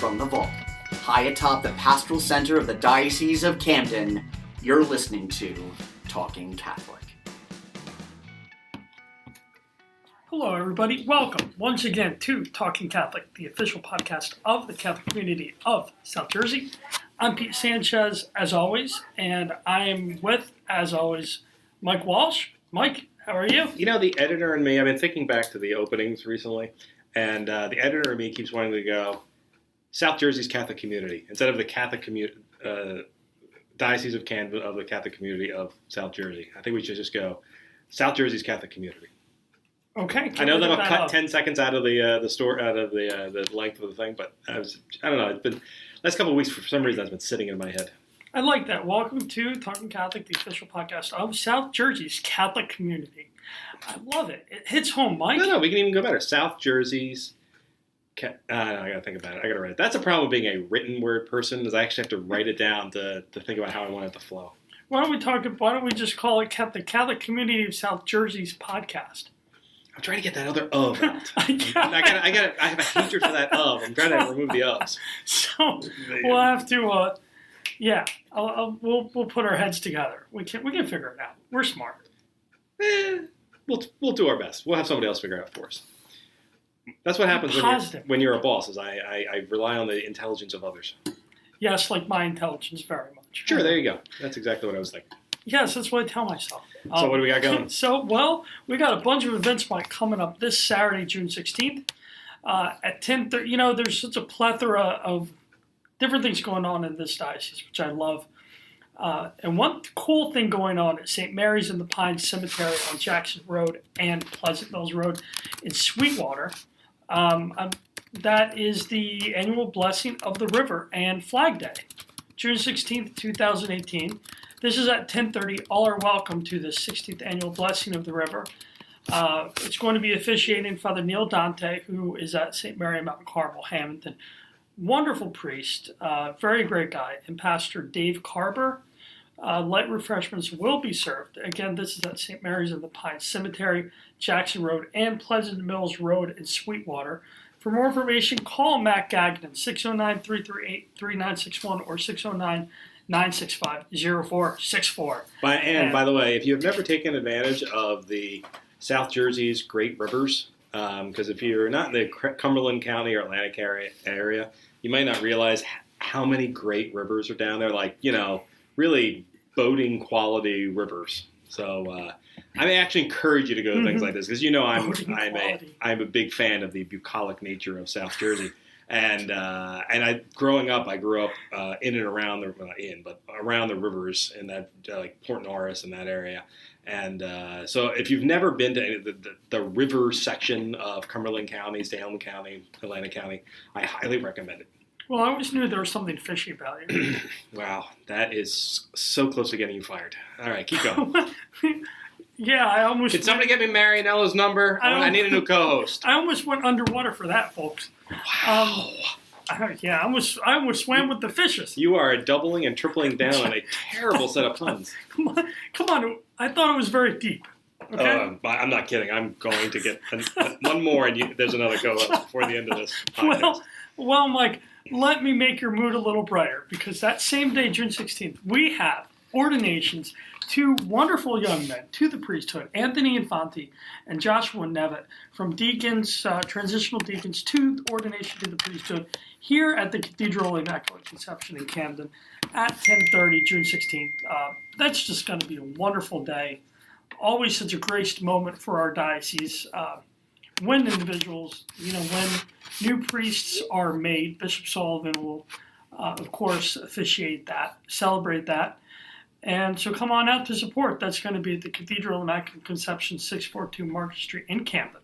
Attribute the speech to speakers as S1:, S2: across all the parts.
S1: from the vault, high atop the pastoral center of the Diocese of Camden, you're listening to Talking Catholic.
S2: Hello, everybody. Welcome once again to Talking Catholic, the official podcast of the Catholic community of South Jersey. I'm Pete Sanchez, as always, and I am with, as always, Mike Walsh. Mike, how are you?
S3: You know, the editor and me, I've been thinking back to the openings recently, and the editor and me keeps wanting to go South Jersey's Catholic community instead of the Catholic community, Diocese of Camden of the Catholic community of South Jersey. I think we should just go South Jersey's Catholic community.
S2: Okay.
S3: I know that I'll cut 10 seconds out of the store, out of the length of the thing, but I don't know. It's been last couple of weeks, for some reason, that's been sitting in my head.
S2: I like that. Welcome to Talking Catholic, the official podcast of South Jersey's Catholic community. I love it. It hits home, Mike.
S3: No, we can even go better. South Jersey's. I got to think about it. I got to write it. That's a problem with being a written word person, is I actually have to write it down to think about how I want it to flow.
S2: Why don't we just call it the Catholic community of South Jersey's podcast?
S3: I'm trying to get that other of out. I have a hatred for that of. I'm trying to remove the ofs.
S2: So we'll have to, we'll put our heads together. We can figure it out. We're smart.
S3: We'll do our best. We'll have somebody else figure it out for us. That's what happens when you're a boss. Is I rely on the intelligence of others.
S2: Yes, like my intelligence very much.
S3: Sure, there you go. That's exactly what I was thinking.
S2: Yes, that's what I tell myself.
S3: So what do we got going?
S2: We got a bunch of events, Mike, coming up this Saturday, June 16th at 10:30. You know, there's such a plethora of different things going on in this diocese, which I love. And one cool thing going on at St. Mary's in the Pines Cemetery on Jackson Road and Pleasant Mills Road in Sweetwater. That is the annual Blessing of the River and Flag Day, June 16th, 2018. This is at 10:30. All are welcome to the 60th Annual Blessing of the River. It's going to be officiating Father Neil Dante, who is at St. Mary Mount Carmel, Hamilton. Wonderful priest, very great guy. And Pastor Dave Carver. Light refreshments will be served. Again, this is at St. Mary's in the Pines Cemetery, Jackson Road, and Pleasant Mills Road in Sweetwater. For more information, call Matt Gagnon, 609-338-3961 or 609-965-0464.
S3: By the way, if you have never taken advantage of the South Jersey's great rivers, because if you're not in the Cumberland County or Atlantic area, you might not realize how many great rivers are down there, like, really boating quality rivers. So I may actually encourage you to go to things like this, because I'm a big fan of the bucolic nature of South Jersey. And growing up, I grew up in and around around the rivers in that like Port Norris and that area. And so if you've never been to the river section of Cumberland County, Salem County, Atlantic County, I highly recommend it.
S2: Well, I always knew there was something fishy about you.
S3: Wow, that is so close to getting you fired. All right, keep going.
S2: Yeah, I almost...
S3: Did somebody get me Marianella's number? I need a new co-host.
S2: I almost went underwater for that, folks.
S3: Wow.
S2: I almost swam with the fishes.
S3: You are doubling and tripling down on a terrible set of puns.
S2: Come on. I thought it was very deep. Okay?
S3: I'm not kidding. I'm going to get one more, and there's another co-host before the end of this podcast.
S2: Well, Mike, let me make your mood a little brighter, because that same day, June 16th, we have ordinations, two wonderful young men to the priesthood, Anthony Infante and Joshua Nevitt, from deacons, transitional deacons, to ordination to the priesthood here at the Cathedral of Immaculate Conception in Camden at 10:30, June 16th. That's just going to be a wonderful day. Always such a graced moment for our diocese. When individuals, when new priests are made, Bishop Sullivan will, of course, officiate that, celebrate that. And so come on out to support. That's going to be at the Cathedral of Immaculate Conception, 642 Market Street in Camden.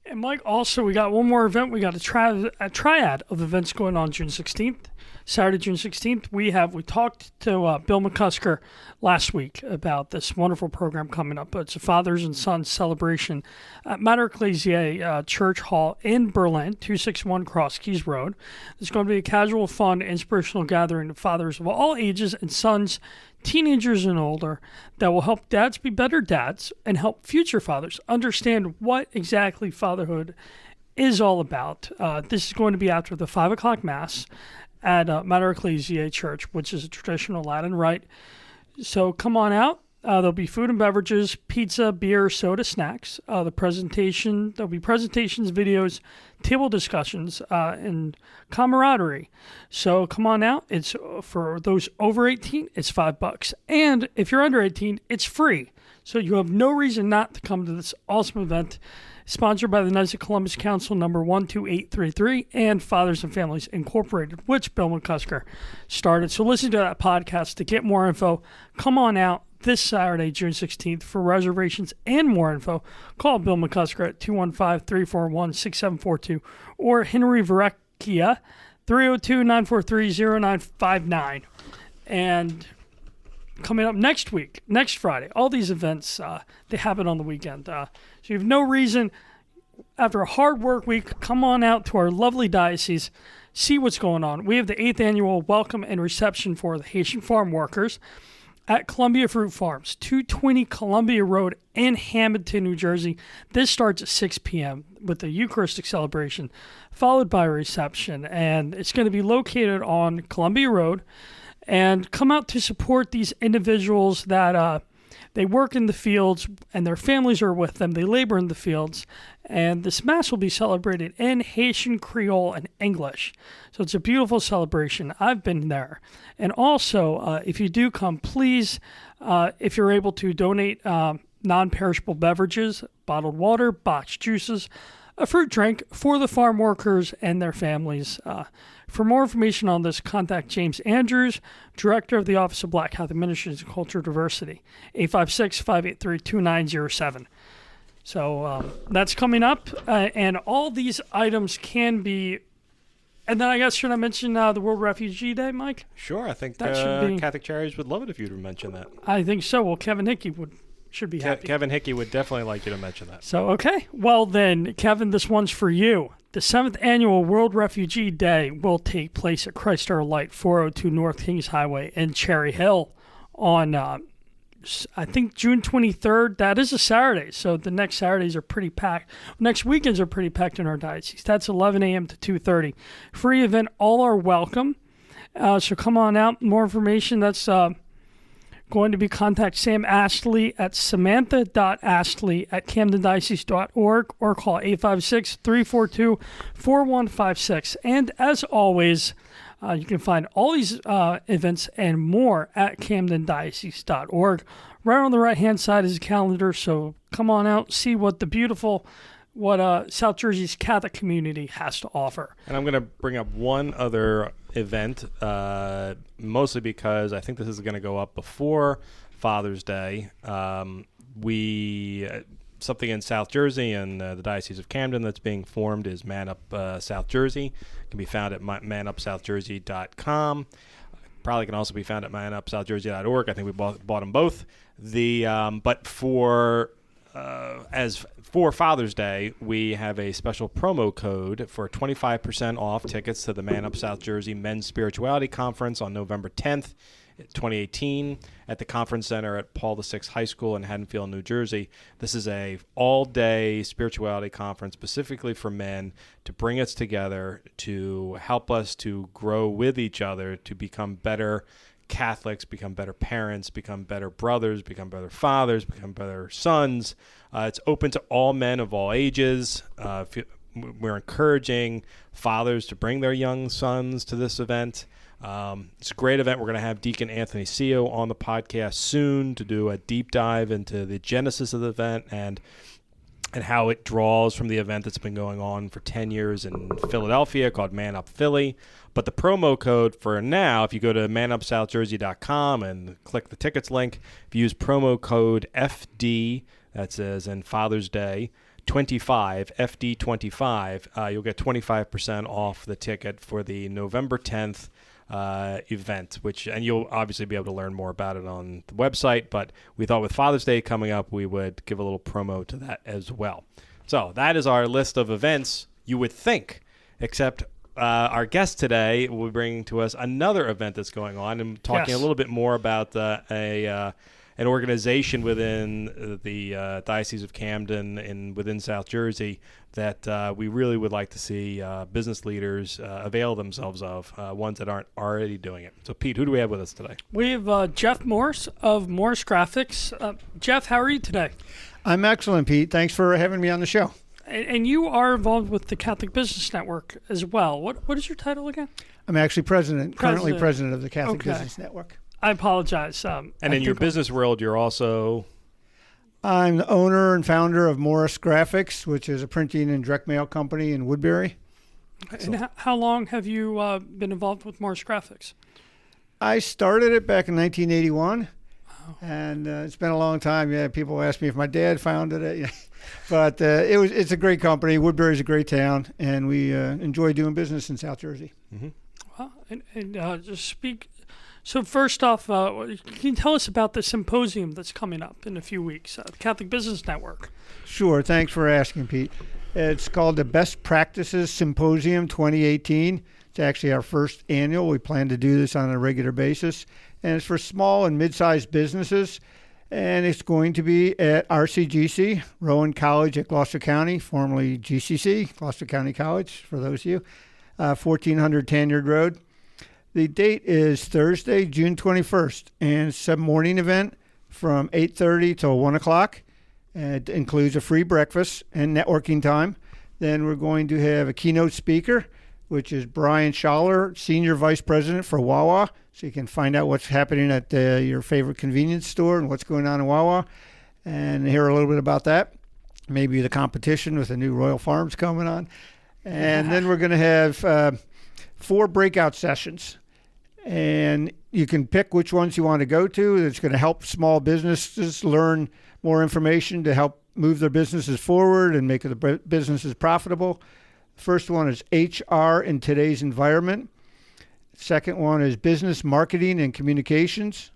S2: And Mike, also, we got one more event. We got a triad of events going on June 16th. Saturday, June 16th, we talked to Bill McCusker last week about this wonderful program coming up. It's a Fathers and Sons celebration at Mater Ecclesiae Church Hall in Berlin, 261 Cross Keys Road. It's going to be a casual, fun, inspirational gathering of fathers of all ages and sons, teenagers and older, that will help dads be better dads and help future fathers understand what exactly fatherhood is all about. This is going to be after the 5 o'clock Mass at Mater Ecclesiae Church, which is a traditional Latin rite. So come on out. There'll be food and beverages, pizza, beer, soda, snacks. There'll be presentations, videos, table discussions, and camaraderie. So come on out. It's for those over 18, it's $5. And if you're under 18, it's free. So you have no reason not to come to this awesome event, sponsored by the Knights of Columbus Council number 12833 and Fathers and Families Incorporated, which Bill McCusker started. So listen to that podcast to get more info. Come on out this Saturday, June 16th. For reservations and more info, call Bill McCusker at 215-341-6742 or Henry Verrecchia, 302-943-0959. And coming up next week, next Friday, all these events, they happen on the weekend. So you have no reason, after a hard work week, come on out to our lovely diocese, see what's going on. We have the 8th annual welcome and reception for the Haitian farm workers at Columbia Fruit Farms, 220 Columbia Road in Hamilton, New Jersey. This starts at 6 p.m. with a Eucharistic celebration, followed by a reception. And it's going to be located on Columbia Road. And come out to support these individuals that they work in the fields and their families are with them. They labor in the fields. And this Mass will be celebrated in Haitian, Creole, and English. So it's a beautiful celebration. I've been there. And also, if you do come, please, if you're able to, donate non-perishable beverages, bottled water, boxed juices, a fruit drink for the farm workers and their families. For more information on this, contact James Andrews, Director of the Office of Black Catholic Ministries and Cultural Diversity, 856-583-2907. So that's coming up, and all these items can be. And then I guess, should I mention the World Refugee Day, Mike?
S3: Sure, I think
S2: That should be-
S3: Catholic Charities would love it if you would mention that.
S2: I think so. Well, Kevin Hickey should be happy.
S3: Kevin Hickey would definitely like you to mention that.
S2: So, okay. Well, then, Kevin, this one's for you. The 7th Annual World Refugee Day will take place at Christ Our Light, 402 North Kings Highway in Cherry Hill on, I think, June 23rd. That is a Saturday, so the next Saturdays are pretty packed. Next weekends are pretty packed in our diocese. That's 11 a.m. to 2:30. Free event. All are welcome. So come on out. More information, that's going to be contact Sam Astley at samantha.astley@camdendiocese.org or call 856-342-4156. And as always, you can find all these events and more at camdendiocese.org. Right on the right-hand side is a calendar, so come on out, see what South Jersey's Catholic community has to offer.
S3: And I'm going to bring up one other event, mostly because I think this is going to go up before Father's Day. Something in South Jersey and the Diocese of Camden that's being formed is Man Up South Jersey. It can be found at manupsouthjersey.com. Probably can also be found at manupsouthjersey.org. I think we bought them both. But for Father's Day, we have a special promo code for 25% off tickets to the Man Up South Jersey Men's Spirituality Conference on November 10th, 2018 at the Conference Center at Paul VI High School in Haddonfield, New Jersey. This is a all-day spirituality conference specifically for men to bring us together, to help us to grow with each other, to become better Catholics, become better parents, become better brothers, become better fathers, become better sons. It's open to all men of all ages. We're encouraging fathers to bring their young sons to this event. It's a great event. We're going to have Deacon Anthony Seo on the podcast soon to do a deep dive into the genesis of the event and how it draws from the event that's been going on for 10 years in Philadelphia called Man Up Philly. But the promo code for now, if you go to manupsouthjersey.com and click the tickets link, if you use promo code FD, that's as in Father's Day, 25, FD25, you'll get 25% off the ticket for the November 10th event, and you'll obviously be able to learn more about it on the website, but we thought with Father's Day coming up, we would give a little promo to that as well. So that is our list of events, you would think, except our guest today will be bringing to us another event that's going on and talking a little bit more about a an organization within the Diocese of Camden and within South Jersey that we really would like to see business leaders avail themselves of, ones that aren't already doing it. So, Pete, who do we have with us today?
S2: We have Jeff Morris of Morris Graphics. Jeff, how are you today?
S4: I'm excellent, Pete. Thanks for having me on the show.
S2: And you are involved with the Catholic Business Network as well. What is your title again?
S4: I'm actually currently president of the Catholic Business Network.
S2: I apologize.
S3: And in your business world, you're also...
S4: I'm the owner and founder of Morris Graphics, which is a printing and direct mail company in Woodbury.
S2: And how long have you been involved with Morris Graphics?
S4: I started it back in 1981, and it's been a long time. Yeah, people ask me if my dad founded it, but it's a great company. Woodbury's a great town, and we enjoy doing business in South Jersey.
S2: Mm-hmm. Well, and just speak. So first off, can you tell us about the symposium that's coming up in a few weeks, Catholic Business Network?
S4: Sure. Thanks for asking, Pete. It's called the Best Practices Symposium 2018. It's actually our first annual. We plan to do this on a regular basis. And it's for small and mid-sized businesses. And it's going to be at RCGC, Rowan College at Gloucester County, formerly GCC, Gloucester County College, for those of you, 1400 Tanyard Road. The date is Thursday, June 21st, and it's a morning event from 8:30 till 1 o'clock. It includes a free breakfast and networking time. Then we're going to have a keynote speaker, which is Brian Schaller, Senior Vice President for Wawa. So you can find out what's happening at your favorite convenience store and what's going on in Wawa and hear a little bit about that. Maybe the competition with the new Royal Farms coming on. And then we're going to have 4 breakout sessions. And you can pick which ones you want to go to. It's going to help small businesses learn more information to help move their businesses forward and make the businesses profitable. First one is HR in today's environment. Second one is business marketing and communications.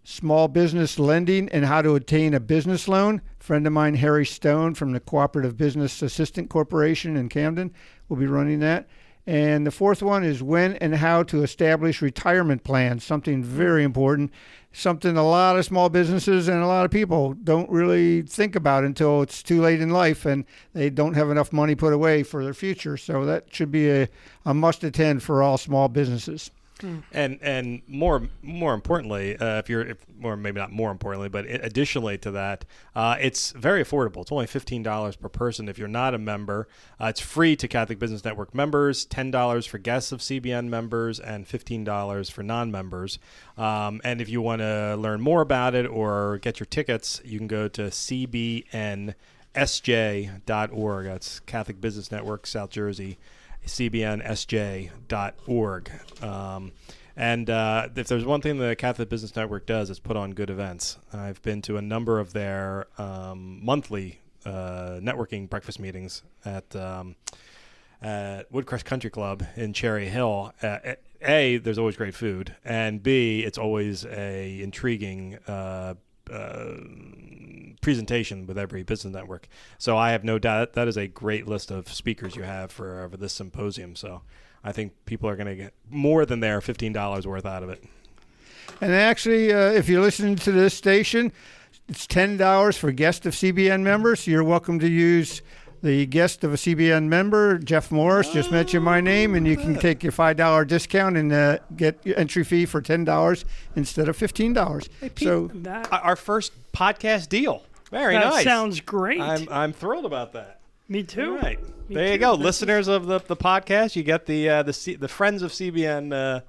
S4: Small business lending and how to obtain a business loan. A friend of mine, Harry Stone from the Cooperative Business Assistant Corporation in Camden, will be running that. And the fourth one is when and how to establish retirement plans, something very important, something a lot of small businesses and a lot of people don't really think about until it's too late in life and they don't have enough money put away for their future. So that should be a must attend for all small businesses.
S3: And more importantly, or maybe not more importantly, but additionally to that, it's very affordable. It's only $15 per person if you're not a member. It's free to Catholic Business Network members, $10 for guests of CBN members, and $15 for non-members. And if you want to learn more about it or get your tickets, you can go to cbnsj.org. That's Catholic Business Network, South Jersey. cbnsj.org. And if there's one thing the Catholic Business Network does, it's put on good events. I've been to a number of their monthly networking breakfast meetings at Woodcrest Country Club in Cherry Hill. A, there's always great food, and B, it's always a intriguing presentation with every business network. So I have no doubt that is a great list of speakers you have for this symposium. So I think people are going to get more than their $15 worth out of it.
S4: And actually, if you're listening to this station, it's $10 for guest of CBN members. You're welcome to use the guest of a CBN member, Jeff Morris. Just mention my name, and you can take your $5 discount and get your entry fee for $10 instead of $15.
S3: Hey, Pete, so our first podcast deal. Very nice.
S2: That sounds great.
S3: I'm thrilled about that.
S2: Me too.
S3: All right. There you go, listeners of the podcast. You get the Friends of CBN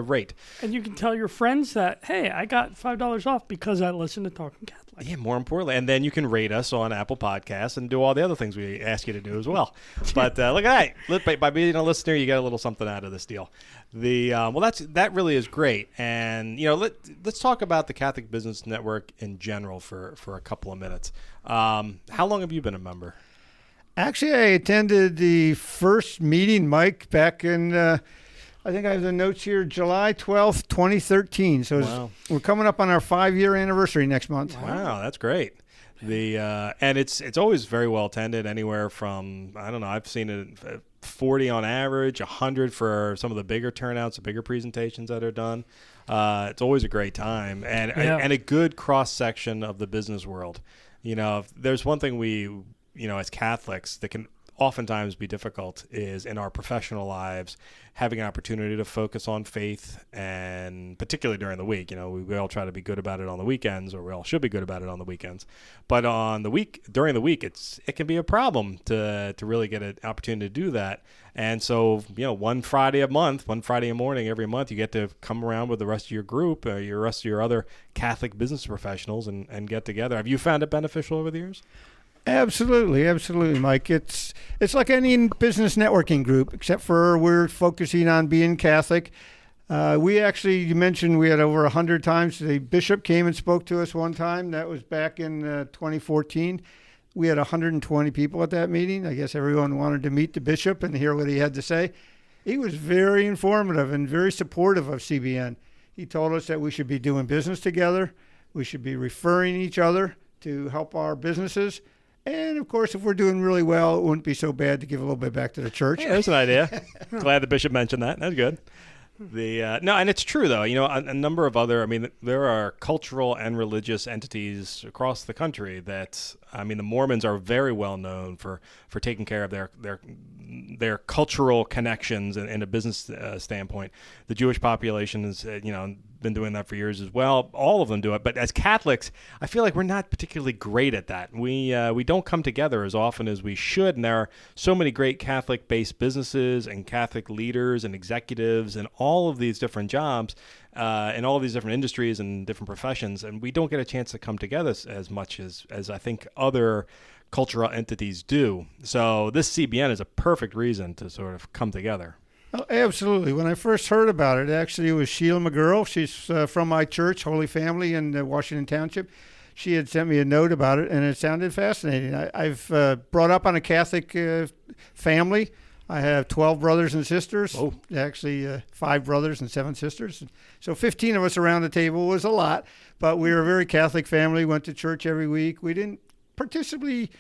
S3: rate,
S2: and you can tell your friends that, hey, I got $5 off because I listened to Talking Catholic.
S3: Yeah, more importantly, and then you can rate us on Apple Podcasts and do all the other things we ask you to do as well. But look at that! By being a listener, you get a little something out of this deal. That really is great. And let's talk about the Catholic Business Network in general for a couple of minutes. How long have you been a member?
S4: Actually, I attended the first meeting, Mike, back in, I think I have the notes here, July 12th, 2013. So wow. We're coming up on our 5-year anniversary next month.
S3: Wow, that's great. And it's always very well attended, anywhere from, I don't know, I've seen it 40 on average, 100 for some of the bigger turnouts, the bigger presentations that are done. It's always a great time, and a good cross section of the business world. If there's one thing we, as Catholics, that can oftentimes be difficult is in our professional lives having an opportunity to focus on faith, and particularly during the week. We all try to be good about it on the weekends, or we all should be good about it on the weekends. But during the week, it can be a problem to really get an opportunity to do that. And so, one Friday morning every month, you get to come around with the rest of your group, or the rest of your other Catholic business professionals, and get together. Have you found it beneficial over the years?
S4: Absolutely, Mike. It's like any business networking group, except for we're focusing on being Catholic. You mentioned we had over 100 times. The bishop came and spoke to us one time. That was back in 2014. We had 120 people at that meeting. I guess everyone wanted to meet the bishop and hear what he had to say. He was very informative and very supportive of CBN. He told us that we should be doing business together. We should be referring each other to help our businesses. And, of course, if we're doing really well, it wouldn't be so bad to give a little bit back to the church.
S3: Yeah, that's an idea. Glad the bishop mentioned that. That's good. No, and it's true, though. A number of other, there are cultural and religious entities across the country that, the Mormons are very well known for taking care of their cultural connections in a business standpoint. The Jewish population has, been doing that for years as well. All of them do it. But as Catholics, I feel like we're not particularly great at that. We don't come together as often as we should. And there are so many great Catholic-based businesses and Catholic leaders and executives and all of these different jobs in all of these different industries and different professions. And we don't get a chance to come together as much as I think other cultural entities do. So this CBN is a perfect reason to sort of come together.
S4: Oh, absolutely. When I first heard about it, actually, it was Sheila McGurl. She's from my church, Holy Family in Washington Township. She had sent me a note about it, and it sounded fascinating. I've brought up on a Catholic family. I have 12 brothers and sisters. Oh. Actually, 5 brothers and 7 sisters. So 15 of us around the table was a lot, but we were a very Catholic family, went to church every week. We didn't participate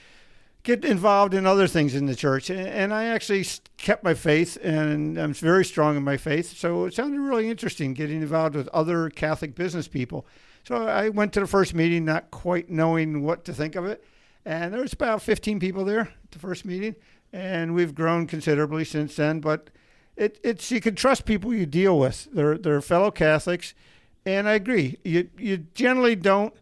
S4: get involved in other things in the church. And I actually kept my faith, and I'm very strong in my faith. So it sounded really interesting getting involved with other Catholic business people. So I went to the first meeting not quite knowing what to think of it. And there was about 15 people there at the first meeting. And we've grown considerably since then. But it's you can trust people you deal with. They're fellow Catholics. And I agree. You generally don't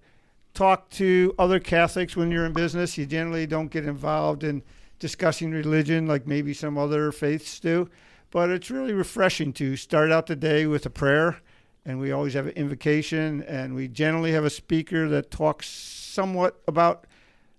S4: talk to other Catholics when you're in business. You generally don't get involved in discussing religion like maybe some other faiths do. But it's really refreshing to start out the day with a prayer, and we always have an invocation, and we generally have a speaker that talks somewhat about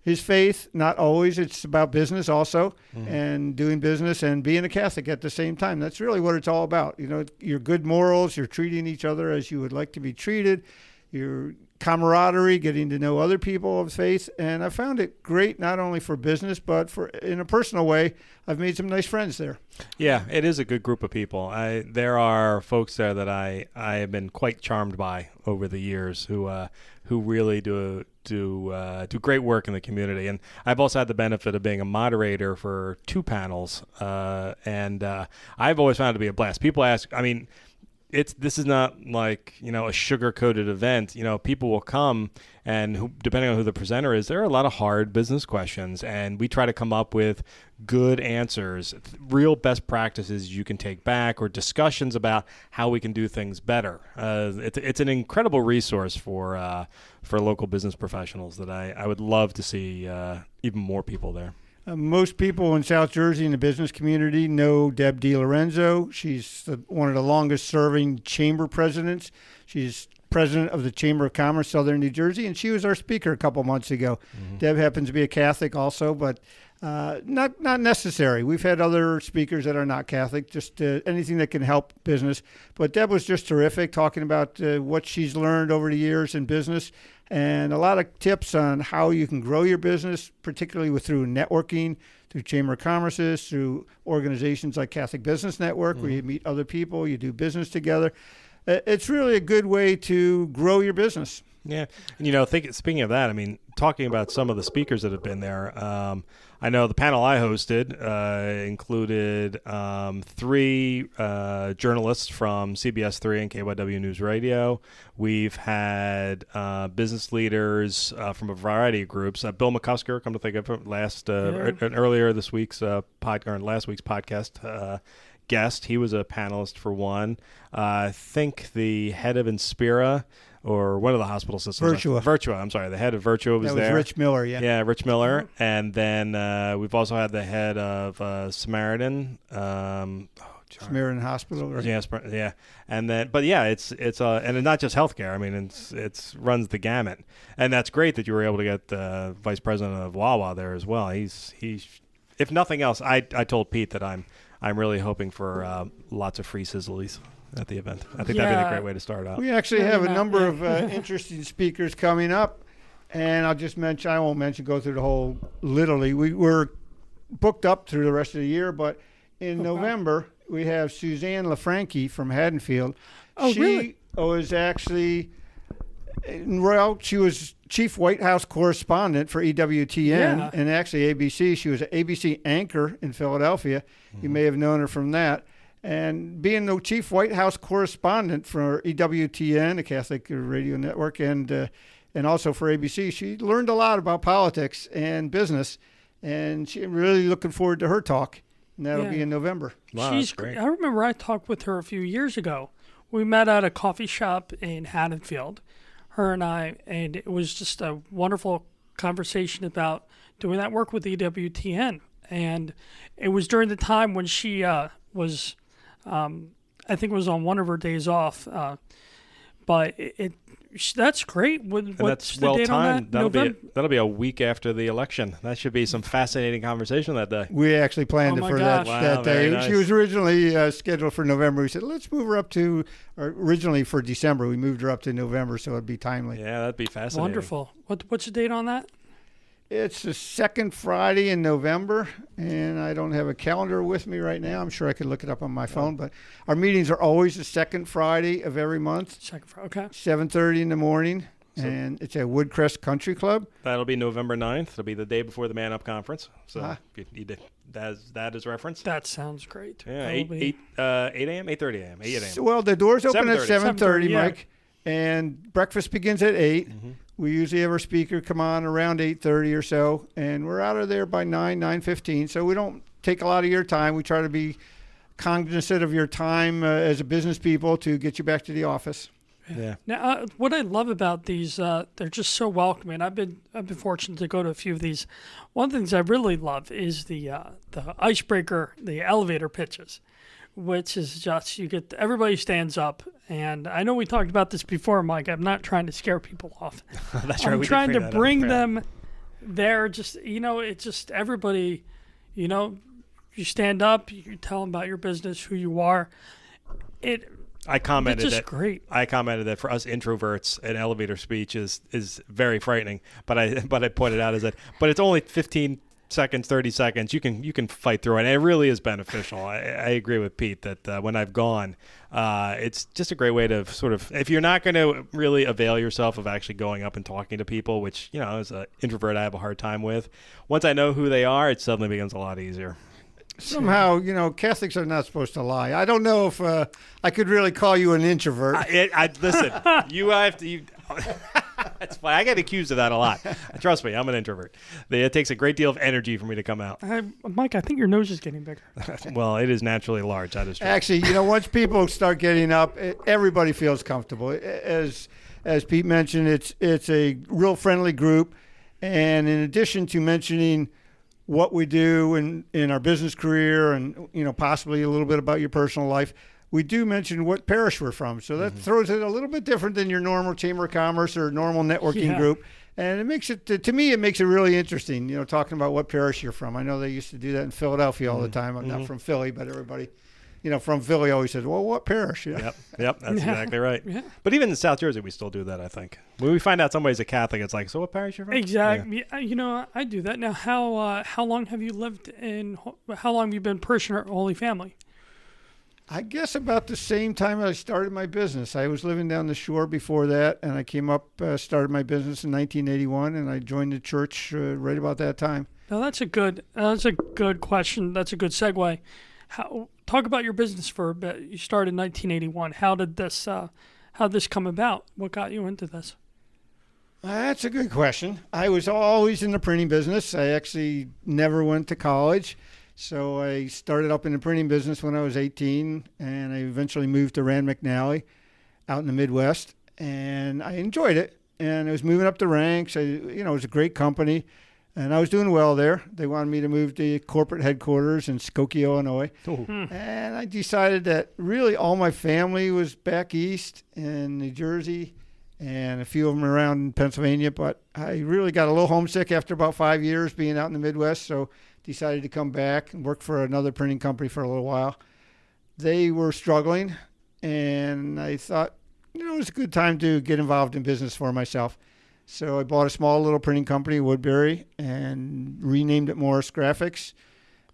S4: his faith. Not always. It's about business also, and doing business and being a Catholic at the same time. That's really what it's all about. Your good morals, you're treating each other as you would like to be treated, your camaraderie, getting to know other people of faith. And I found it great, not only for business, but in a personal way. I've made some nice friends there.
S3: Yeah, it is a good group of people. There are folks there that I have been quite charmed by over the years who really do great work in the community. And I've also had the benefit of being a moderator for 2 panels. And I've always found it to be a blast. People ask, this is not like, a sugar-coated event. People will come, and depending on who the presenter is, there are a lot of hard business questions, and we try to come up with good answers, real best practices you can take back, or discussions about how we can do things better. It's an incredible resource for local business professionals that I would love to see even more people there.
S4: Most people in South Jersey in the business community know Deb DiLorenzo. She's one of the longest-serving chamber presidents. She's president of the Chamber of Commerce, Southern New Jersey, and she was our speaker a couple months ago. Mm-hmm. Deb happens to be a Catholic also, but not necessary. We've had other speakers that are not Catholic, just anything that can help business. But Deb was just terrific, talking about what she's learned over the years in business, and a lot of tips on how you can grow your business, particularly through networking, through Chamber of Commerces, through organizations like Catholic Business Network, where you meet other people, you do business together. It's really a good way to grow your business.
S3: Yeah. And, speaking of that, talking about some of the speakers that have been there, I know the panel I hosted included 3 journalists from CBS 3 and KYW News Radio. We've had business leaders from a variety of groups. Bill McCusker, come to think of it, earlier this week's last week's podcast guest. He was a panelist for one. I think the head of Inspira, or one of the hospital systems. Virtua. I'm sorry. The head of Virtua was there.
S4: That was Rich Miller, yeah.
S3: Yeah, Rich Miller. And then we've also had the head of Samaritan.
S4: Samaritan Hospital, right?
S3: Yeah. And then, but yeah, it's and it's not just healthcare. I mean, it's runs the gamut. And that's great that you were able to get the vice president of Wawa there as well. He's if nothing else, I told Pete that I'm really hoping for lots of free sizzlies at the event. I think that'd be a great way to start out.
S4: We actually have a number of interesting speakers coming up, and I'll just mention, I won't go through the whole literally. We're booked up through the rest of the year, but in November, we have Suzanne LaFranchi from Haddonfield.
S2: Oh, really?
S4: She was actually, she was chief White House correspondent for EWTN and actually ABC. She was an ABC anchor in Philadelphia. You may have known her from that. And being the chief White House correspondent for EWTN, the Catholic Radio Network, and also for ABC, she learned a lot about politics and business, and she's really looking forward to her talk, and that'll be in November.
S3: Wow,
S2: She's
S3: that's great.
S2: I remember I talked with her a few years ago. We met at a coffee shop in Haddonfield, her and I, and it was just a wonderful conversation about doing that work with EWTN. And it was during the time when she was... I think it was on one of her days off, but that's great. What's the date on that?
S3: That'll be a week after the election. That should be some fascinating conversation that day.
S4: We actually planned it for that day.
S3: Nice.
S4: She was originally scheduled for November. We said, let's move her up to, originally for December. We moved her up to November so it'd be timely.
S3: Yeah, that'd be fascinating.
S2: Wonderful. What's the date on that?
S4: It's the second Friday in November, and I don't have a calendar with me right now. I'm sure I could look it up on my phone, but our meetings are always the second Friday of every month.
S2: Second Friday, okay.
S4: 7:30 in the morning, and it's at Woodcrest Country Club.
S3: That'll be November 9th. It'll be the day before the Man Up Conference. So if you need that as reference.
S2: That sounds great.
S3: Yeah, 8 a.m., 8:30 a.m., 8 a.m.
S4: Well, the doors open at 7:30,
S2: yeah.
S4: Mike, and breakfast begins at 8. Mm-hmm. We usually have our speaker come on around 8:30 or so, and we're out of there by 9:15. So we don't take a lot of your time. We try to be cognizant of your time as a business people to get you back to the office.
S3: Yeah.
S2: Now, what I love about these, they're just so welcoming. I've been fortunate to go to a few of these. One of the things I really love is the icebreaker, the elevator pitches, which is just everybody stands up. And I know we talked about this before, Mike. I'm not trying to scare people off.
S3: That's right.
S2: I'm trying to bring them there. Just, it's just everybody, you stand up, you tell them about your business, who you are.
S3: I commented
S2: it's just great.
S3: I commented that for us introverts, an elevator speech is very frightening. But I pointed out but it's only 15 seconds, 30 seconds. You can fight through it. And it really is beneficial. I agree with Pete that when I've gone, it's just a great way to sort of, if you're not going to really avail yourself of actually going up and talking to people, which as an introvert I have a hard time with. Once I know who they are, it suddenly becomes a lot easier.
S4: Somehow, Catholics are not supposed to lie. I don't know if I could really call you an introvert.
S3: Listen, you have to. That's fine. I get accused of that a lot. Trust me, I'm an introvert. It takes a great deal of energy for me to come out.
S2: Mike, I think your nose is getting bigger.
S3: Well, it is naturally large. That is true.
S4: Actually, once people start getting up, everybody feels comfortable. As Pete mentioned, it's a real friendly group, and in addition to mentioning what we do in our business career and possibly a little bit about your personal life, we do mention what parish we're from. So that throws it a little bit different than your normal Chamber of Commerce or normal networking group. And it makes it, to me, it makes it really interesting, talking about what parish you're from. I know they used to do that in Philadelphia all the time. I'm not from Philly, but everybody, from Philly always says, well, what parish?
S3: Yep, that's exactly right. Yeah. But even in South Jersey, we still do that, I think. When we find out somebody's a Catholic, it's like, so what parish you're from?
S2: Exactly. Yeah. I do that. Now, how long have you how long have you been parishioner at Holy Family?
S4: I guess about the same time I started my business. I was living down the shore before that, and I came up, started my business in 1981, and I joined the church right about that time.
S2: Now that's a good question. That's a good segue. Talk about your business for a bit. You started in 1981. How did this come about? What got you into this?
S4: That's a good question. I was always in the printing business. I actually never went to college. So I started up in the printing business when I was 18, and I eventually moved to Rand McNally out in the Midwest, and I enjoyed it. And I was moving up the ranks. It was a great company, and I was doing well there. They wanted me to move to corporate headquarters in Skokie, Illinois. And I decided that really all my family was back east in New Jersey, and a few of them around in Pennsylvania. But I really got a little homesick after about 5 years being out in the Midwest, so decided to come back and work for another printing company for a little while. They were struggling, and I thought, it was a good time to get involved in business for myself. So I bought a small little printing company, Woodbury, and renamed it Morris Graphics.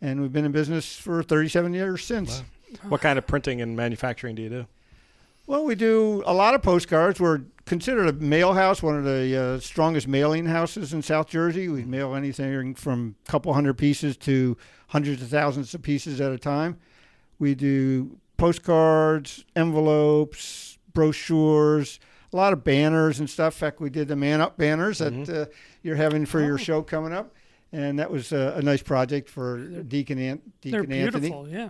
S4: And we've been in business for 37 years since.
S5: Wow. What kind of printing and manufacturing do you do?
S4: Well, we do a lot of postcards. We're considered a mail house, one of the strongest mailing houses in South Jersey. We mail anything from a couple hundred pieces to hundreds of thousands of pieces at a time. We do postcards, envelopes, brochures, a lot of banners and stuff. In fact, we did the Man Up banners that you're having for your show coming up. And that was a nice project for Deacon
S2: They're
S4: Anthony.
S2: beautiful, yeah.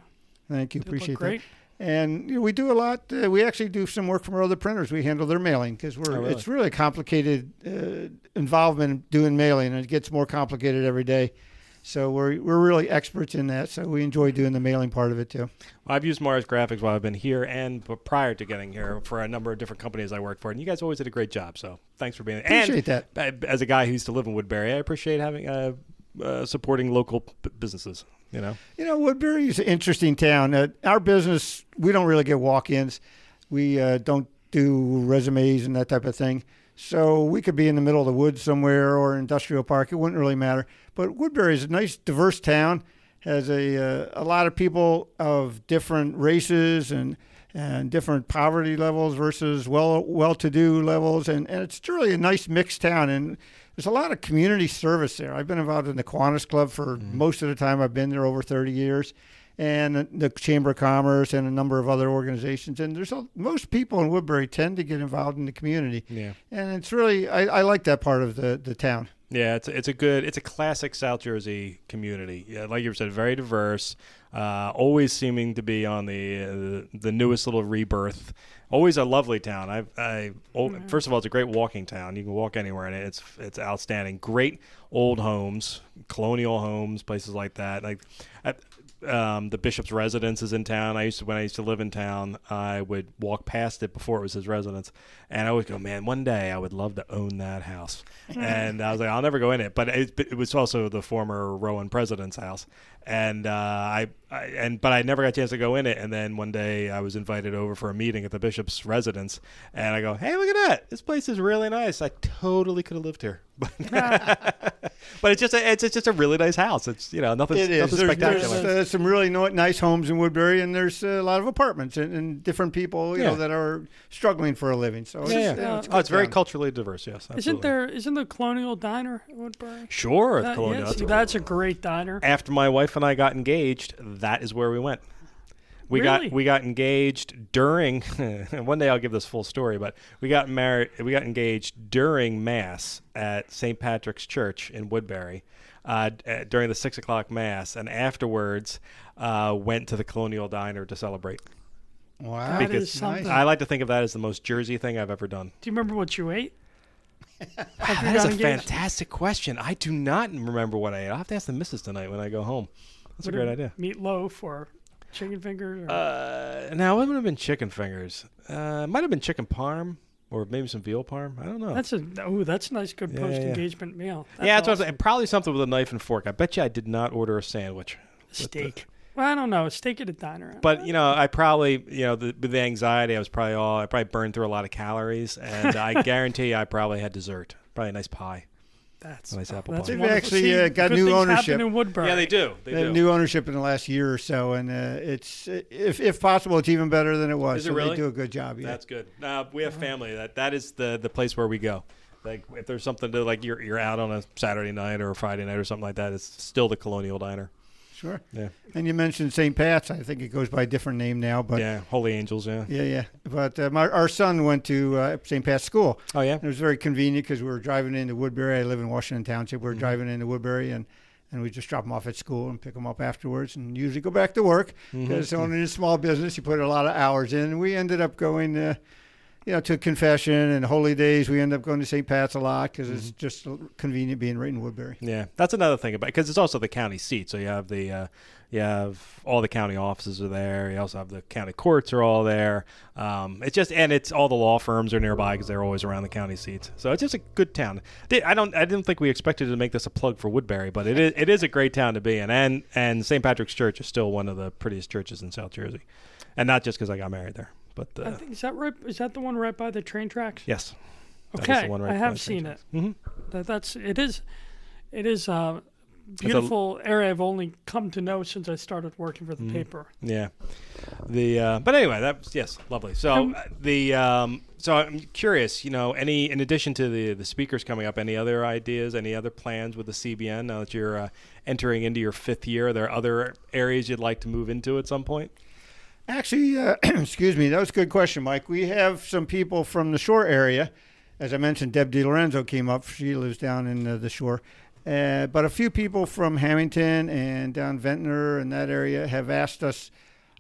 S4: Thank you.
S2: They look
S4: Appreciate
S2: great.
S4: that. And we do a lot. We actually do some work for other printers. We handle their mailing because it's really a complicated involvement in doing mailing, and it gets more complicated every day. So we're really experts in that. So we enjoy doing the mailing part of it too.
S5: Well, I've used Morris Graphics while I've been here and prior to getting here for a number of different companies I worked for, and you guys always did a great job. So thanks for being there.
S4: Appreciate
S5: that. As a guy who used to live in Woodbury, I appreciate having supporting local businesses.
S4: Woodbury is an interesting town. Our business, we don't really get walk-ins. We don't do resumes and that type of thing. So we could be in the middle of the woods somewhere or industrial park. It wouldn't really matter. But Woodbury is a nice, diverse town. Has a lot of people of different races and different poverty levels versus well-to-do levels. And it's really a nice mixed town. And there's a lot of community service there. I've been involved in the Kiwanis Club for most of the time I've been there, over 30 years. And the Chamber of Commerce and a number of other organizations. And most people in Woodbury tend to get involved in the community.
S5: Yeah.
S4: And it's really, I like that part of the town.
S5: Yeah, it's a classic South Jersey community. Yeah, like you said, very diverse, always seeming to be on the newest little rebirth. Always a lovely town. First of all, it's a great walking town. You can walk anywhere in it. It's outstanding. Great old homes, colonial homes, places like that. The bishop's residence is in town. When I used to live in town, I would walk past it before it was his residence, and I would go, man, one day I would love to own that house. And I was like, I'll never go in it, but it was also the former Rowan president's house, and but I never got a chance to go in it. And then one day I was invited over for a meeting at the bishop's residence, and I go, hey, look at that! This place is really nice. I totally could have lived here. But it's just a really nice house. It's nothing spectacular.
S4: There's some really nice homes in Woodbury, and there's a lot of apartments and different people that are struggling for a living. So
S5: it's very culturally diverse. Yes, absolutely.
S2: Isn't the Colonial Diner at Woodbury?
S5: Sure, Colonial.
S2: That's a great diner.
S5: After my wife and I got engaged, that is where we went. We got engaged during. One day I'll give this full story, but we got engaged during Mass at St. Patrick's Church in Woodbury during the 6:00 Mass, and afterwards went to the Colonial Diner to celebrate.
S4: Wow,
S2: that is something.
S5: I like to think of that as the most Jersey thing I've ever done.
S2: Do you remember what you ate?
S5: That is a fantastic question. I do not remember what I ate. I'll have to ask the missus tonight when I go home. That's a great idea.
S2: Meatloaf or chicken fingers?
S5: No, it wouldn't have been chicken fingers. Might have been chicken parm or maybe some veal parm. I don't know.
S2: That's a nice, good post-engagement meal.
S5: That's awesome. What I'm saying. Probably something with a knife and fork. I bet you I did not order a sandwich.
S2: Steak. Well, I don't know. A steak at a diner.
S5: But, I probably, with the anxiety, I probably burned through a lot of calories, and I guarantee I probably had dessert. Probably a nice pie.
S2: That's
S5: nice apple
S2: pie.
S4: They've actually got new ownership.
S2: In Woodbury.
S5: Yeah, they do. They do.
S4: New ownership in the last year or so, and it's if possible, it's even better than it was.
S5: Is it really?
S4: They do a good job. Yeah.
S5: That's good. We have family. That is the place where we go. Like if there's something to like you're out on a Saturday night or a Friday night or something like that, it's still the Colonial Diner.
S4: Sure.
S5: Yeah.
S4: And you mentioned St. Pat's. I think it goes by a different name now, but
S5: Yeah, Holy Angels. Yeah.
S4: yeah. But our son went to St. Pat's School.
S5: Oh yeah.
S4: And it was very convenient because we were driving into Woodbury. I live in Washington Township. We were driving into Woodbury, and we just drop them off at school and pick them up afterwards, and usually go back to work because owning a small business, you put a lot of hours in. And we ended up going, to confession and holy days. We end up going to St. Pat's a lot because it's just convenient being right in Woodbury.
S5: Yeah, that's another thing about because it's also the county seat. So you have you have all the county offices are there. You also have the county courts are all there. It's all the law firms are nearby because they're always around the county seats. So it's just a good town. I didn't think we expected to make this a plug for Woodbury, but it is a great town to be in. And St. Patrick's Church is still one of the prettiest churches in South Jersey, and not just because I got married there. But
S2: I think is that right? Is that the one right by the train tracks?
S5: Yes.
S2: Okay,
S5: the one right
S2: I
S5: by
S2: have
S5: the
S2: seen
S5: train
S2: it.
S5: tracks.
S2: It is a beautiful area I've only come to know since I started working for the paper.
S5: Yeah. But anyway, that's lovely. So so I'm curious, in addition to the speakers coming up, any other ideas, any other plans with the CBN now that you're entering into your 5th year? Are there other areas you'd like to move into at some point?
S4: Actually, excuse me, that was a good question, Mike. We have some people from the shore area. As I mentioned, Deb DiLorenzo came up. She lives down in the shore. But a few people from Hamilton and down Ventnor and that area have asked us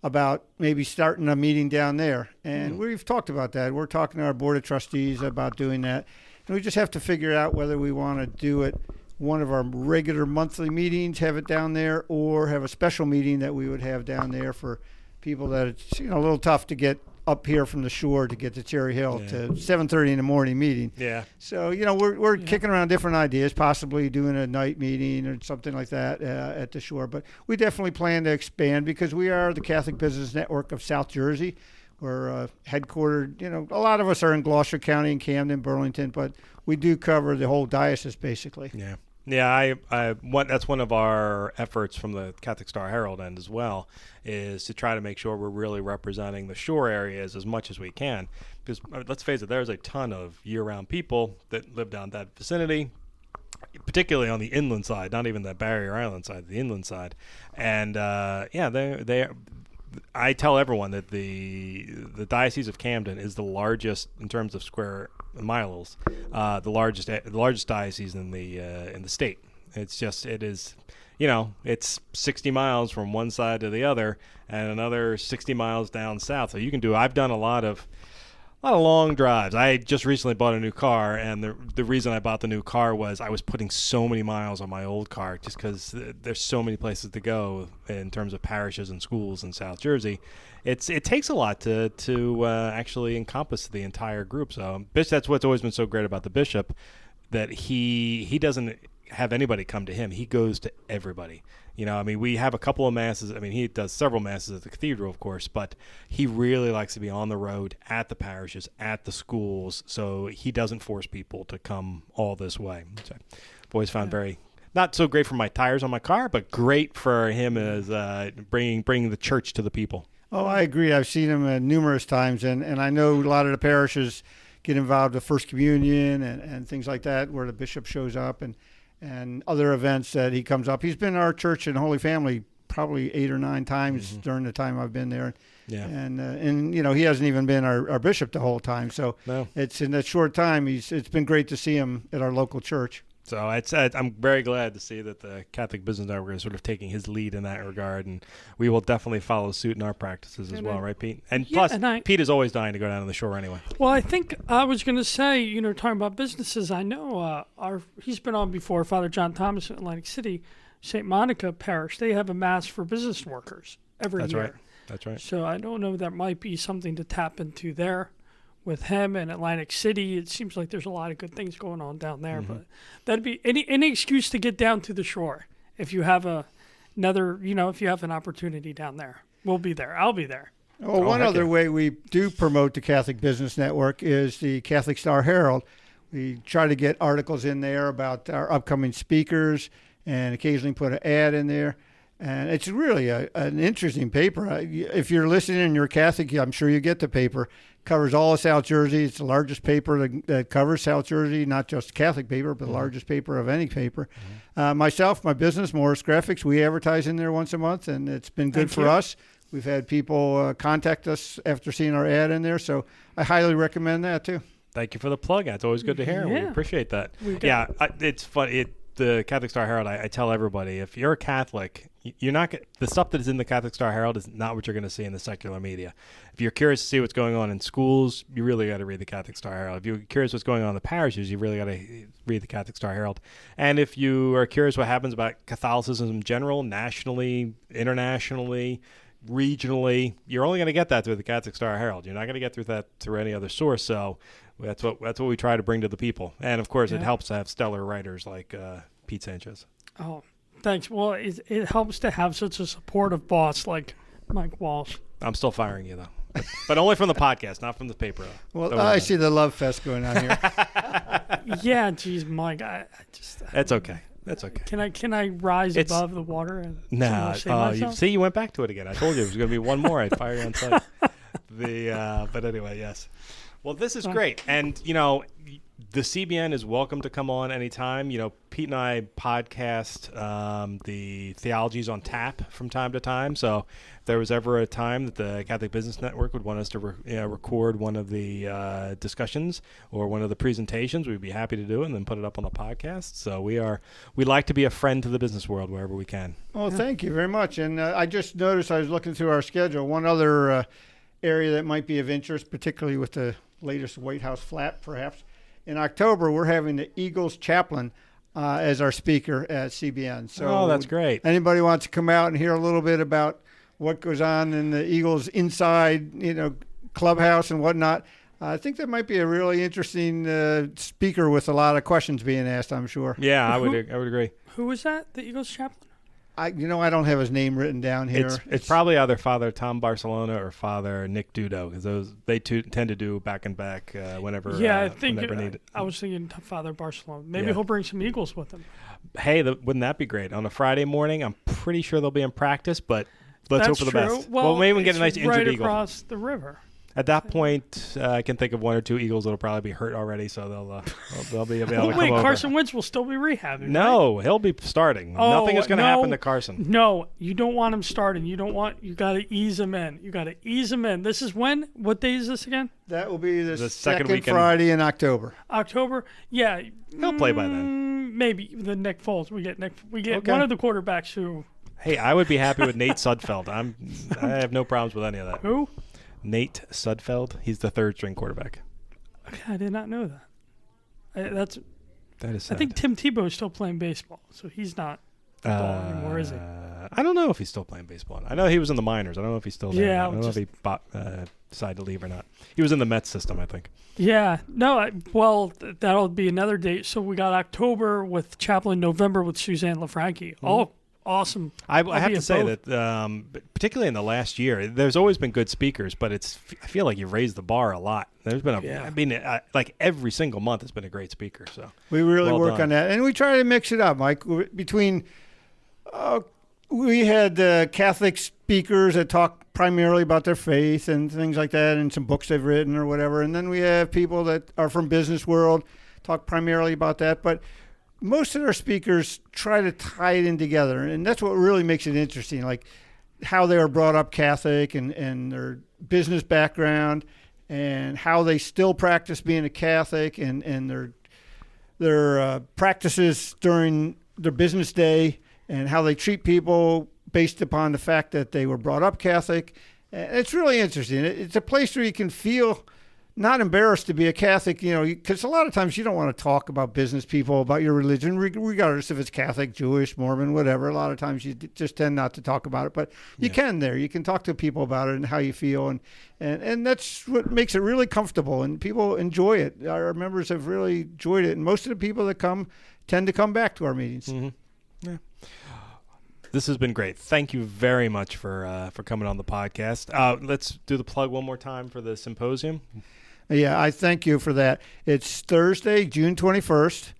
S4: about maybe starting a meeting down there. And we've talked about that. We're talking to our board of trustees about doing that. And we just have to figure out whether we want to do it one of our regular monthly meetings, have it down there, or have a special meeting that we would have down there for people that it's a little tough to get up here from the shore to get to Cherry Hill to 7:30 in the morning meeting.
S5: Yeah.
S4: So we're kicking around different ideas, possibly doing a night meeting or something like that at the shore. But we definitely plan to expand because we are the Catholic Business Network of South Jersey. We're headquartered. A lot of us are in Gloucester County and Camden, Burlington, but we do cover the whole diocese basically.
S5: Yeah. Yeah, that's one of our efforts from the Catholic Star Herald end as well, is to try to make sure we're really representing the shore areas as much as we can. Because let's face it, there's a ton of year-round people that live down that vicinity, particularly on the inland side, not even the Barrier Island side, the inland side. And I tell everyone that the Diocese of Camden is the largest in terms of square miles, the largest diocese in the state. It is, it's 60 miles from one side to the other, and another 60 miles down south. So I've done a lot of long drives. I just recently bought a new car, and the reason I bought the new car was I was putting so many miles on my old car just because there's so many places to go in terms of parishes and schools in South Jersey. It takes a lot to actually encompass the entire group. So that's what's always been so great about the bishop, that he doesn't have anybody come to him. He goes to everybody. We have a couple of masses. He does several masses at the cathedral, of course, but he really likes to be on the road at the parishes, at the schools, so he doesn't force people to come all this way. So I've always found very, not so great for my tires on my car, but great for him as bringing the church to the people.
S4: Oh, I agree. I've seen him numerous times, and I know a lot of the parishes get involved with First Communion and things like that, where the bishop shows up and other events that he comes up. He's been in our church and Holy Family probably 8 or 9 times during the time I've been there.
S5: Yeah.
S4: And he hasn't even been our bishop the whole time. So it's in that short time, it's been great to see him at our local church.
S5: So I'm very glad to see that the Catholic Business Network is sort of taking his lead in that regard, and we will definitely follow suit in our practices as well, right, Pete? And plus, Pete is always dying to go down to the shore anyway.
S2: Well, I think I was going to say, talking about businesses, I know he's been on before, Father John Thomas in Atlantic City, St. Monica Parish. They have a mass for business workers every year.
S5: That's right.
S2: So I don't know, that might be something to tap into there. With him and Atlantic City, it seems like there's a lot of good things going on down there. But that'd be any excuse to get down to the shore. If you have if you have an opportunity down there, we'll be there. I'll be there.
S4: Well, one other way we do promote the Catholic Business Network is the Catholic Star Herald. We try to get articles in there about our upcoming speakers and occasionally put an ad in there. And it's really an interesting paper. If you're listening and you're Catholic, I'm sure you get the paper. covers all of South Jersey. It's the largest paper that covers South Jersey, not just Catholic paper, but the largest paper of any paper. Myself, my business, Morris Graphics, we advertise in there once a month, and it's been good for us. We've had people contact us after seeing our ad in there, so I highly recommend that too.
S5: Thank you for the plug. It's always good to hear. We appreciate that. It's fun. The Catholic Star Herald, I tell everybody, if you're a Catholic, you're not the stuff that is in the Catholic Star Herald is not what you're going to see in the secular media. If you're curious to see what's going on in schools, you really got to read the Catholic Star Herald. If you're curious what's going on in the parishes, you really got to read the Catholic Star Herald. And if you are curious what happens about Catholicism in general, nationally, internationally, regionally, you're only going to get that through the Catholic Star Herald. You're not going to get through that through any other source. So that's what we try to bring to the people. And of course, it helps to have stellar writers like Pete Sanchez.
S2: Oh, thanks. Well, it helps to have such a supportive boss like Mike Walsh.
S5: I'm still firing you though, but only from the podcast, not from the paper.
S4: Well, I see the love fest going on here.
S2: Yeah, geez, Mike, I just.
S5: That's okay. That's okay.
S2: Can I rise above the water? And
S5: you went back to it again. I told you it was going to be one more. I'd fire you on site. But anyway, yes. Well, this is great, and the CBN is welcome to come on anytime. Pete and I podcast the Theologies on Tap from time to time. So if there was ever a time that the Catholic Business Network would want us to record one of the discussions or one of the presentations, we'd be happy to do it and then put it up on the podcast. So we like to be a friend to the business world wherever we can.
S4: Well, thank you very much. And I just noticed, I was looking through our schedule, one other area that might be of interest, particularly with the latest White House flap, perhaps. In October, we're having the Eagles chaplain as our speaker at CBN. So
S5: that's great.
S4: Anybody wants to come out and hear a little bit about what goes on in the Eagles inside, clubhouse and whatnot, I think that might be a really interesting speaker with a lot of questions being asked, I'm sure.
S5: Yeah, I would agree.
S2: Who is that, the Eagles chaplain?
S4: I don't have his name written down here.
S5: It's probably either Father Tom Barcelona or Father Nick Dudo, because they tend to do back and back whenever.
S2: Yeah, I think
S5: whenever needed.
S2: I was thinking Father Barcelona. Maybe he'll bring some Eagles with him.
S5: Hey, wouldn't that be great? On a Friday morning, I'm pretty sure they'll be in practice, but let's hope for the best.
S2: Well,
S5: maybe we can get a nice injured
S2: right
S5: Eagle
S2: across the river.
S5: At that point, I can think of one or two Eagles that'll probably be hurt already, so they'll be able to come over.
S2: Wait, Carson Wentz will still be rehabbing.
S5: No,
S2: right?
S5: He'll be starting. Nothing is going to happen to Carson.
S2: No, you don't want him starting. You got to ease him in. This is when? What day is this again?
S4: That will be the second
S5: weekend.
S4: Friday in October.
S2: Yeah.
S5: He'll play by then.
S2: Maybe the Nick Foles. We get one of the quarterbacks who.
S5: Hey, I would be happy with Nate Sudfeld. I have no problems with any of that.
S2: Who?
S5: Nate Sudfeld. He's the third string quarterback.
S2: Okay, I did not know that.
S5: That is sad.
S2: I think Tim Tebow is still playing baseball, so he's not football anymore, is he?
S5: I don't know if he's still playing baseball. I know he was in the minors. I don't know if he's still there.
S2: Yeah,
S5: I don't know if he decided to leave or not. He was in the Mets system, I think.
S2: Yeah. No, that'll be another date. So we got October with Chaplain, November with Suzanne LaFranchi. Mm-hmm. All awesome.
S5: I have to say that, particularly in the last year, there's always been good speakers, but I feel like you've raised the bar a lot. There's been like every single month has been a great speaker. So
S4: we really work on that, and we try to mix it up, Mike. Between we had Catholic speakers that talk primarily about their faith and things like that, and some books they've written or whatever, and then we have people that are from business world talk primarily about that, but most of our speakers try to tie it in together, and that's what really makes it interesting, like how they were brought up Catholic and their business background and how they still practice being a Catholic and their practices during their business day and how they treat people based upon the fact that they were brought up Catholic. And it's really interesting. It's a place where you can feel not embarrassed to be a Catholic, because a lot of times you don't want to talk about business people, about your religion, regardless if it's Catholic, Jewish, Mormon, whatever. A lot of times you just tend not to talk about it, but you can there. You can talk to people about it and how you feel, and that's what makes it really comfortable, and people enjoy it. Our members have really enjoyed it, and most of the people that come tend to come back to our meetings.
S5: Mm-hmm. Yeah. This has been great. Thank you very much for coming on the podcast. Let's do the plug one more time for the symposium.
S4: Yeah, I thank you for that. It's Thursday, June 21st,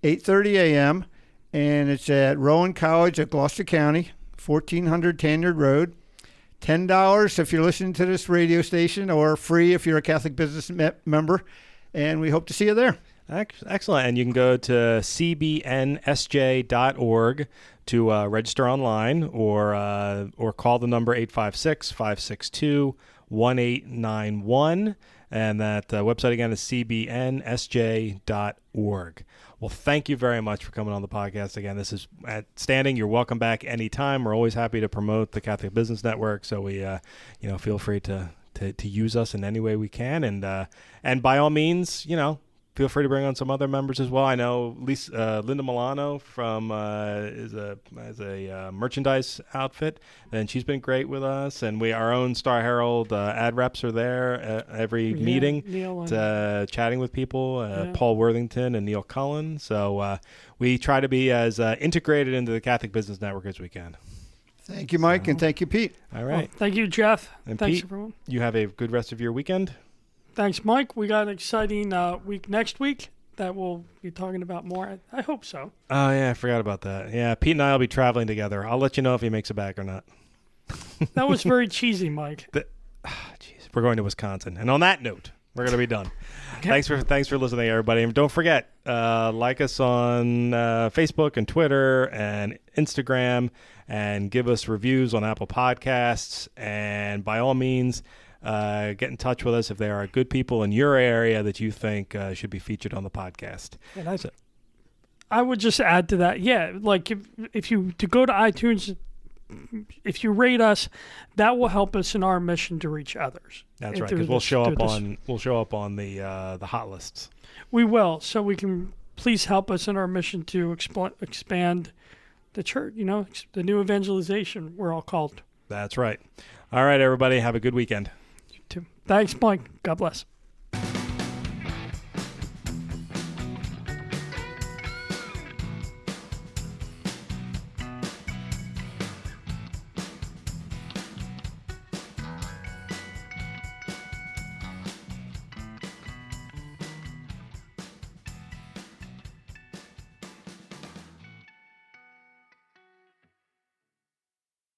S4: 8:30 a.m., and it's at Rowan College at Gloucester County, 1400 Tanyard Road. $10 if you're listening to this radio station, or free if you're a Catholic Business member. And we hope to see you there.
S5: Excellent. And you can go to cbnsj.org to register online, or call the number 856-562-1891. And that website again is cbnsj.org. Well, thank you very much for coming on the podcast again. This is outstanding. You're welcome back anytime. We're always happy to promote the Catholic Business Network. So we, feel free to use us in any way we can. And by all means, feel free to bring on some other members as well. I know Linda Milano from has a merchandise outfit, and she's been great with us. And our own Star Herald ad reps are there every meeting, chatting with people. Paul Worthington and Neil Cullen. So we try to be as integrated into the Catholic Business Network as we can.
S4: Thank you, Mike, and thank you, Pete.
S5: All right.
S2: Well, thank you, Jeff.
S5: And
S2: thanks,
S5: Pete,
S2: everyone.
S5: You have a good rest of your weekend.
S2: Thanks, Mike. We got an exciting week next week that we'll be talking about more. I hope so.
S5: Oh, yeah, I forgot about that. Yeah, Pete and I will be traveling together. I'll let you know if he makes it back or not.
S2: That was very cheesy, Mike.
S5: Jeez, we're going to Wisconsin. And on that note, we're going to be done. Okay. Thanks for listening, everybody. And don't forget, like us on Facebook and Twitter and Instagram, and give us reviews on Apple Podcasts. And by all means, get in touch with us if there are good people in your area that you think should be featured on the podcast.
S2: And I would just add to that, like if you to go to iTunes, if you rate us, that will help us in our mission to reach others.
S5: That's right, because we'll show up on the hot lists.
S2: We will, so we can please help us in our mission to expand the church. The new evangelization we're all called.
S5: That's right. All right, everybody, have a good weekend.
S2: You too. Thanks, Mike. God bless.